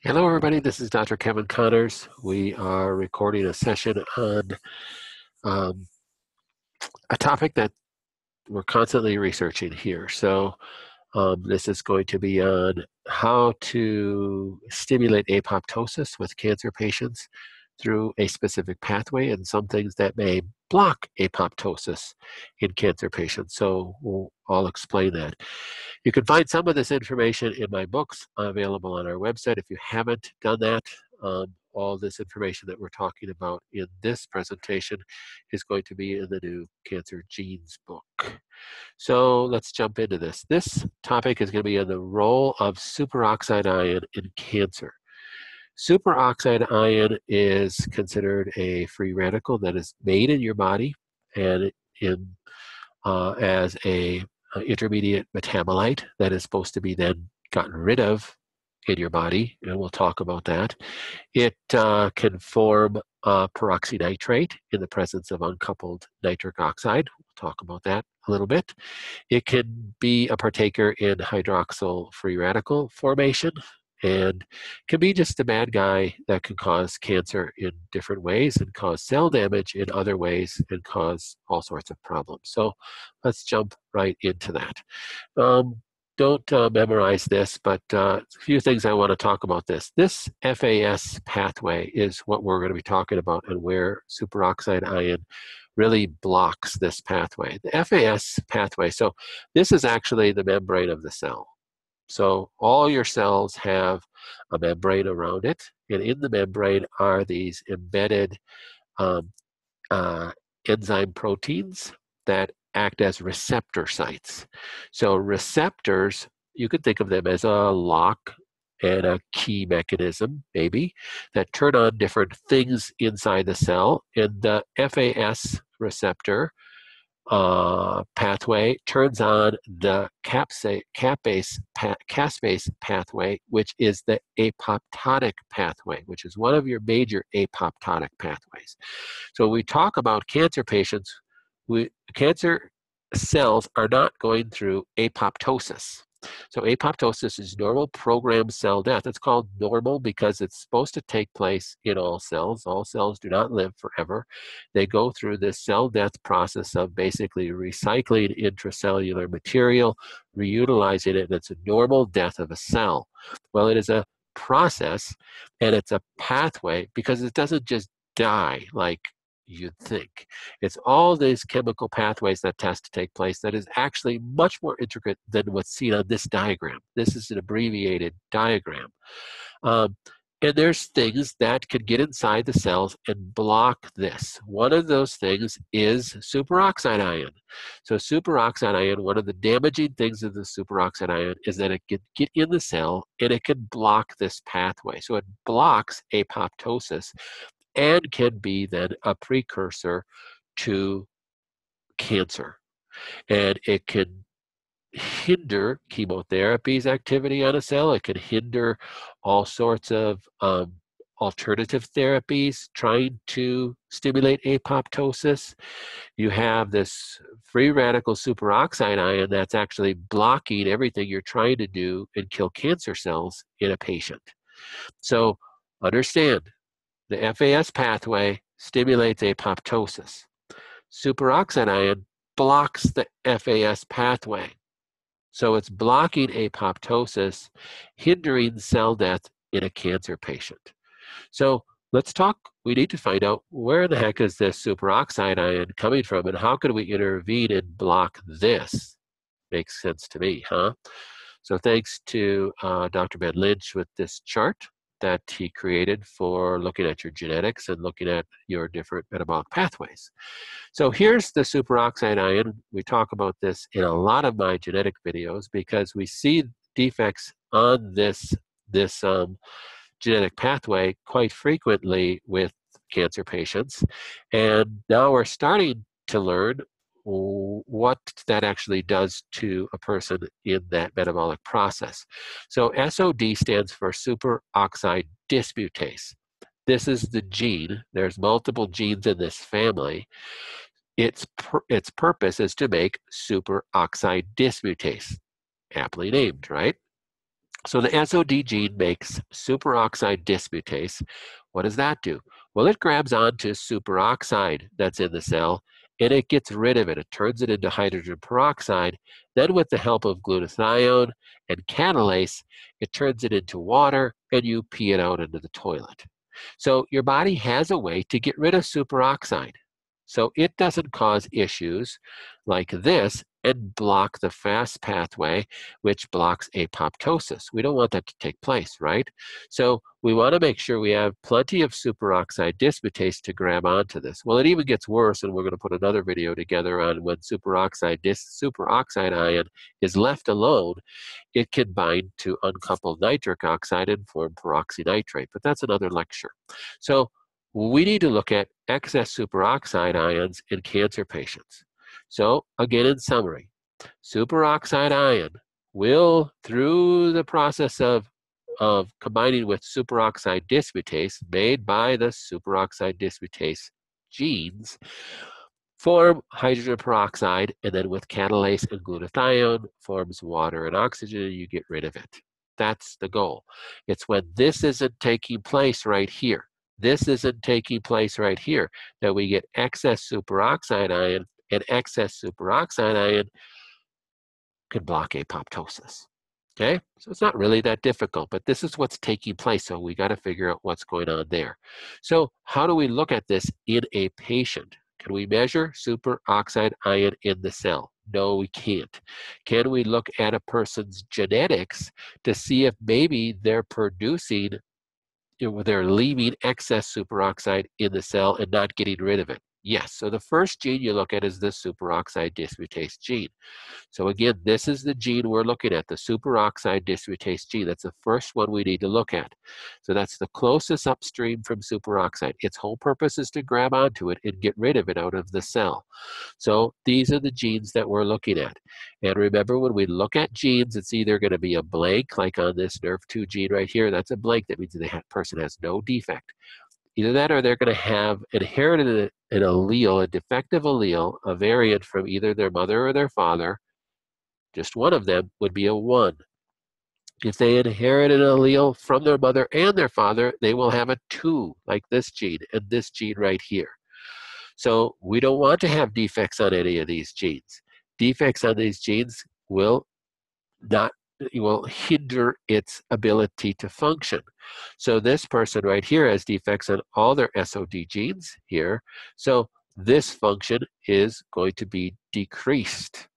Hello, everybody. This is Dr. Kevin Connors. We are recording a session on um, a topic that we're constantly researching here. This is going to be on how to stimulate apoptosis with cancer patients through a specific pathway and some things that may block apoptosis in cancer patients. I'll explain that. You can find some of this information in my books available on our website. If you haven't done that, all this information that we're talking about in this presentation is going to be in the new Cancer Genes book. So let's jump into this. This topic is going to be on the role of superoxide ion in cancer. Superoxide ion is considered a free radical that is made in your body and as a intermediate metabolite that is supposed to be then gotten rid of in your body, and we'll talk about that. It can form peroxynitrate in the presence of uncoupled nitric oxide. We'll talk about that a little bit. It can be a partaker in hydroxyl free radical formation and can be just a bad guy that can cause cancer in different ways and cause cell damage in other ways and cause all sorts of problems. So let's jump right into that. Don't memorize this, but a few things I want to talk about this. This FAS pathway is what we're going to be talking about and where superoxide ion really blocks this pathway. The FAS pathway, so this is actually the membrane of the cell. So all your cells have a membrane around it, and in the membrane are these embedded um, enzyme proteins that act as receptor sites. So receptors, you could think of them as a lock and a key mechanism, maybe, that turn on different things inside the cell. And the FAS receptor pathway turns on the caspase pathway, which is the apoptotic pathway, which is one of your major apoptotic pathways. So when we talk about cancer patients, cancer cells are not going through apoptosis. So apoptosis is normal programmed cell death. It's called normal because it's supposed to take place in all cells. All cells do not live forever. They go through this cell death process of basically recycling intracellular material, reutilizing it, and it's a normal death of a cell. Well, it is a process and it's a pathway because it doesn't just die like you'd think. It's all these chemical pathways that has to take place that is actually much more intricate than what's seen on this diagram. This is an abbreviated diagram. Um, and there's things that can get inside the cells and block this. One of those things is superoxide ion. So superoxide ion, one of the damaging things of the superoxide ion is that it can get in the cell and it can block this pathway. So it blocks apoptosis and can be then a precursor to cancer. And it can hinder chemotherapy's activity on a cell. It can hinder all sorts of alternative therapies trying to stimulate apoptosis. You have this free radical superoxide ion that's actually blocking everything you're trying to do and kill cancer cells in a patient. So understand, the FAS pathway stimulates apoptosis. Superoxide ion blocks the FAS pathway. So it's blocking apoptosis, hindering cell death in a cancer patient. So let's talk, we need to find out where the heck is this superoxide ion coming from and how can we intervene and block this? Makes sense to me, huh? So thanks to Dr. Ben Lynch with this chart that he created for looking at your genetics and looking at your different metabolic pathways. So here's the superoxide ion. We talk about this in a lot of my genetic videos because we see defects on this genetic pathway quite frequently with cancer patients. And now we're starting to learn what that actually does to a person in that metabolic process. So SOD stands for superoxide dismutase. This is the gene. There's multiple genes in this family. Its purpose is to make superoxide dismutase, aptly named, right? So the SOD gene makes superoxide dismutase. What does that do? Well, it grabs onto superoxide that's in the cell and it gets rid of it. It turns it into hydrogen peroxide. Then with the help of glutathione and catalase, it turns it into water and you pee it out into the toilet. So your body has a way to get rid of superoxide. So it doesn't cause issues like this and block the fast pathway, which blocks apoptosis. We don't want that to take place, right? So we want to make sure we have plenty of superoxide dismutase to grab onto this. Well, it even gets worse, and we're going to put another video together on when superoxide ion is left alone, it can bind to uncoupled nitric oxide and form peroxynitrate, but that's another lecture. So we need to look at excess superoxide ions in cancer patients. So again, in summary, superoxide ion will, through the process of combining with superoxide dismutase made by the superoxide dismutase genes, form hydrogen peroxide, and then with catalase and glutathione forms water and oxygen, and you get rid of it. That's the goal. It's when this isn't taking place right here, this isn't taking place right here, that we get excess superoxide ion, and excess superoxide ion can block apoptosis. Okay, so it's not really that difficult, but this is what's taking place, so we got to figure out what's going on there. So how do we look at this in a patient? Can we measure superoxide ion in the cell? No, we can't. Can we look at a person's genetics to see if maybe they're producing, they're leaving excess superoxide in the cell and not getting rid of it? Yes, so the first gene you look at is the superoxide dismutase gene. So again, this is the gene we're looking at, the superoxide dismutase gene. That's the first one we need to look at. So that's the closest upstream from superoxide. Its whole purpose is to grab onto it and get rid of it out of the cell. So these are the genes that we're looking at. And remember, when we look at genes, it's either going to be a blank, like on this NERV2 gene right here. That's a blank. That means the person has no defect. Either that or they're going to have inherited an allele, a defective allele, a variant from either their mother or their father. Just one of them would be a 1. If they inherit an allele from their mother and their father, they will have a 2, like this gene and this gene right here. So we don't want to have defects on any of these genes. Defects on these genes will hinder its ability to function. So this person right here has defects on all their SOD genes here. So this function is going to be decreased.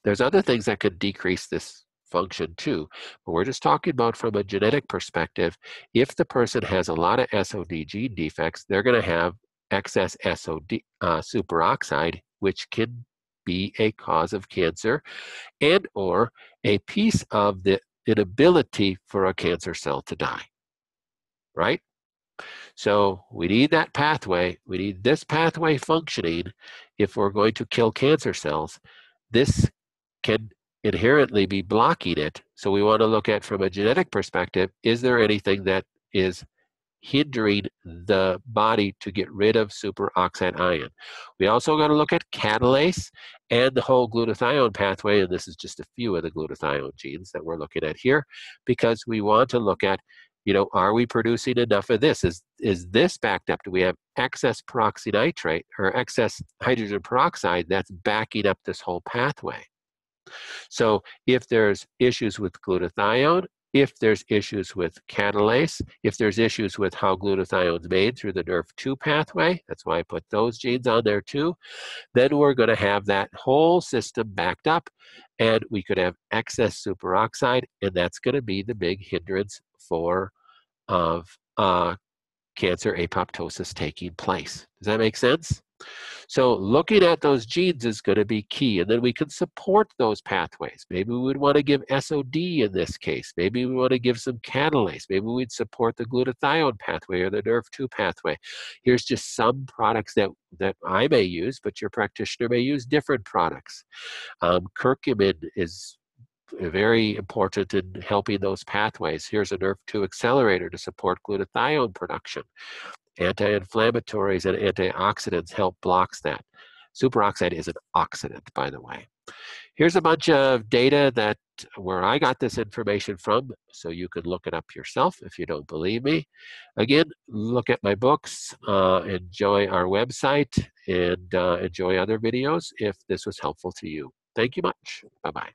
There's other things that could decrease this function too, but we're just talking about from a genetic perspective. If the person has a lot of SOD gene defects, they're going to have excess SOD superoxide, which can be a cause of cancer and or a piece of the inability for a cancer cell to die, right? So we need that pathway. We need this pathway functioning if we're going to kill cancer cells. This can inherently be blocking it. So we want to look at, from a genetic perspective, is there anything that is hindering the body to get rid of superoxide ion? We also got to look at catalase and the whole glutathione pathway, and this is just a few of the glutathione genes that we're looking at here, because we want to look at, are we producing enough of this? Is this backed up? Do we have excess peroxynitrate or excess hydrogen peroxide that's backing up this whole pathway? So if there's issues with glutathione, if there's issues with catalase, if there's issues with how glutathione's made through the NERV2 pathway, that's why I put those genes on there too, then we're going to have that whole system backed up, and we could have excess superoxide, and that's going to be the big hindrance for cancer apoptosis taking place. Does that make sense? So looking at those genes is going to be key, and then we can support those pathways. Maybe we would want to give SOD in this case. Maybe we want to give some catalase. Maybe we'd support the glutathione pathway or the NERV2 pathway. Here's just some products that I may use, but your practitioner may use different products. Curcumin is very important in helping those pathways. Here's a NERV2 accelerator to support glutathione production. Anti-inflammatories and antioxidants help blocks that. Superoxide is an oxidant, by the way. Here's a bunch of data that where I got this information from, so you can look it up yourself if you don't believe me. Again, look at my books, enjoy our website, and enjoy other videos if this was helpful to you. Thank you much. Bye-bye.